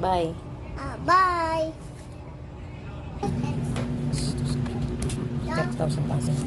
Bye. Bye. Check daw sa pasok.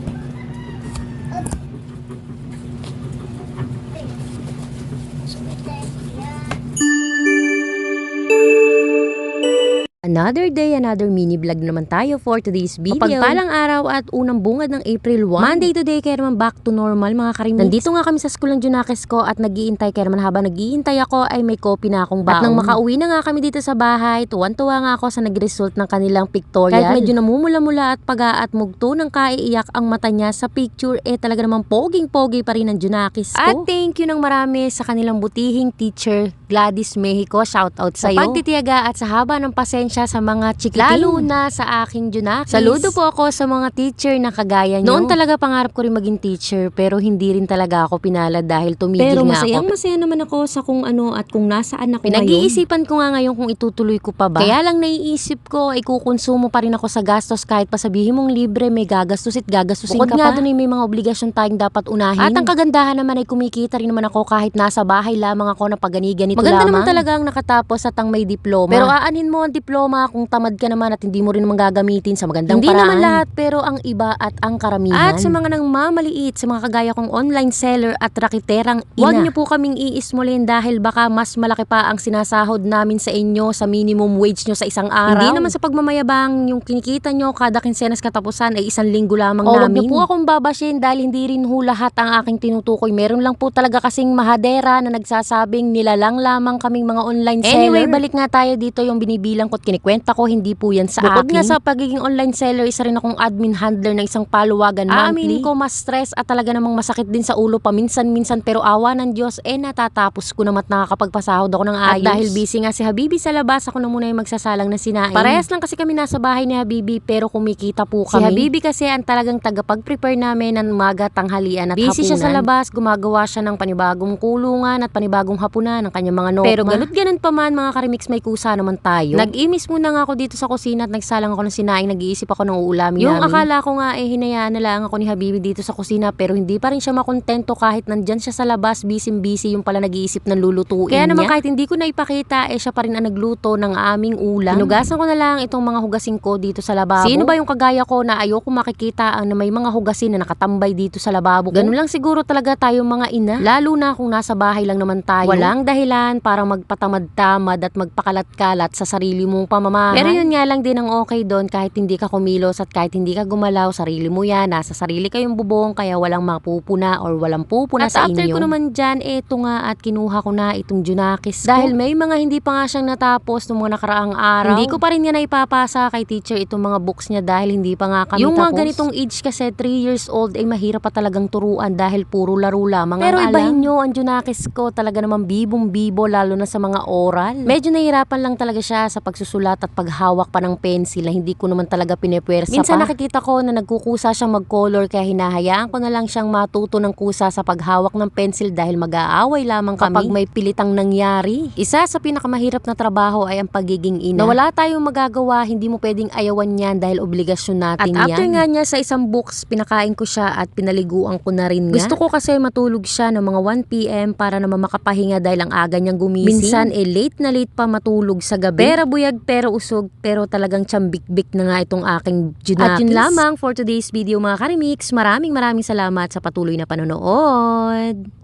Another day, another mini vlog naman tayo for today's video. Mapagpalang araw at unang bungad ng April 1. Monday today, kaya naman back to normal mga karimix. Nandito nga kami sa school ng Junakis ko at nag-iintay. Kaya naman habang nag-iintay ako ay may coffee na akong baon. At nang makauwi na nga kami dito sa bahay, tuwan-tuwa nga ako sa nag-result ng kanilang pictorial. Kahit medyo namumula-mula at paga at mugto ng kaiiyak ang mata niya sa picture, talaga namang poging-pogi pa rin ng Junakis ko. At thank you ng marami sa kanilang butihing teacher, Gladys Mexico. Shout out sa'yo. Sa pagtitiyaga at sa haba ng pasensya sa mga chikiting. Lalo na sa aking Junakis. Saludo po ako sa mga teacher na kagaya nyo. Noon talaga pangarap ko rin maging teacher pero hindi rin talaga ako pinalad dahil tumigil Pero nga ako. Pero masaya naman ako sa kung ano at kung nasaan ako ngayon. Pinag-iisipan ko nga ngayon kung itutuloy ko pa ba. Kaya lang naiisip ko ay kukonsumo pa rin ako sa gastos kahit pa sabihin mong libre may gagastusin ka Bukod pa. nga doon ay may mga obligasyon tayong dapat unahin. At ang kagandahan naman ay kumikita rin naman ako kahit nasa bahay lamang ako na pagani-ganito Maganda lamang. naman talaga ang nakatapos at ang may diploma. Pero aanin mo ang diploma kung tamad ka naman at hindi mo rin naman gagamitin sa magandang Hindi paraan. naman lahat pero ang iba at ang karamihan. At sa mga nang mamaliit, sa mga kagaya kong online seller at rakiterang ina, huwag niyo po kaming iismulin dahil baka mas malaki pa ang sinasahod namin sa inyo sa minimum wage nyo sa isang araw. Hindi naman sa pagmamayabang yung kinikita nyo kada kinsenas katapusan ay 1 linggo lamang namin. Huwag niyo po akong babashin dahil hindi rin ho lahat ang aking tinutukoy. Meron lang po talaga kasing mahadera na nagsasabing nilalang lamang kaming mga online seller. Anyway, balik nga tayo dito yung binibilang ko at kinikwenta ko, hindi po yan sa Bukod akin. Nga sa pagiging online seller, isa rin akong admin handler ng isang paluwagan monthly. Aaminin ko mas stress at talaga namang masakit din sa ulo paminsan-minsan pero awa ng Diyos natatapos ko naman at nakakapagpasahod ako ng ayos. At dahil busy nga si Habibi sa labas, ako na muna yung magsasalang na sinain. Parehas lang kasi kami nasa bahay ni Habibi pero kumikita po kami. Si Habibi kasi ang talagang tagapag-prepare namin ng umaga, tanghalian at hapunan. Busy siya sa labas, gumagawa siya ng panibagong kulungan at panibagong hapunan ng kanyang mga notma. Pero ganun pa man mga karimix, may kusa naman tayo. Nag-imis muna nga ako dito sa kusina at nagsalang ako ng sinaing, nag-iisip ako ng uulamin namin. Yung akala ko nga hinayaan na lang ako ni Habibi dito sa kusina pero hindi pa rin siya makontento kahit nandyan siya sa labas, busy yung pala nag-iisip ng lulutuin niya. Kaya naman kahit hindi ko na ipakita, siya pa rin ang nagluto ng aming ulam. Hinugasan ko na lang itong mga hugasin ko dito sa lababo. Sino ba yung kagaya ko na ayoko makikita ang may mga hugasin na nakatambay dito sa lababo ko? Ganun lang siguro talaga tayong mga ina. Lalo na kung nasa bahay lang naman tayo. Walang dahilan para magpatamad-tamad at magpakalat-kalat sa sarili mong pamamahan. Pero yun nga lang din ang okay doon kahit hindi ka kumilos at kahit hindi ka gumalaw, sarili mo yan. Nasa sarili kayong bubong kaya walang mapupuna or walang pupuna sa inyo. At after ko naman dyan, eto nga at kinuha ko na itong Junakis ko. Dahil may mga hindi pa nga siyang natapos noong mga nakaraang araw. Hindi ko pa rin yan naipapasa kay teacher itong mga books niya dahil hindi pa nga kami yung tapos. Yung mga ganitong age kasi 3 years old ay mahirap pa talagang turuan dahil puro laro lamang ang alam. Pero ibahin nyo, ang Junakis ko talaga namang bibong-bibo lalo na sa mga oral. Medyo nahihirapan lang talaga siya sa pagsusulat at paghawak pa ng pencil na hindi ko naman talaga pinepwersa pa. Minsan nakikita ko na nagkukusa siyang mag-color kaya hinahayaan ko na lang siyang matuto ng kusa sa paghawak ng pencil dahil mag-aaway lamang kami kapag may pilitang nangyari. Isa sa pinakamahirap na trabaho ay ang pagiging ina. Na wala tayong magagawa, hindi mo pwedeng ayawan yan dahil obligasyon natin yan. At after nga niya sa isang books, pinakain ko siya at pinaliguan ko na rin nga. Gusto ko kasi matulog siya ng mga 1 PM para naman makapahinga dahil ang aga niyang gumising. Minsan late na late pa matulog sa gabi. Pero buyag pero usog pero talagang tsambik-bik na nga itong aking Junakis. At yun lamang for today's video mga karimix. Maraming salamat sa patuloy na panonood.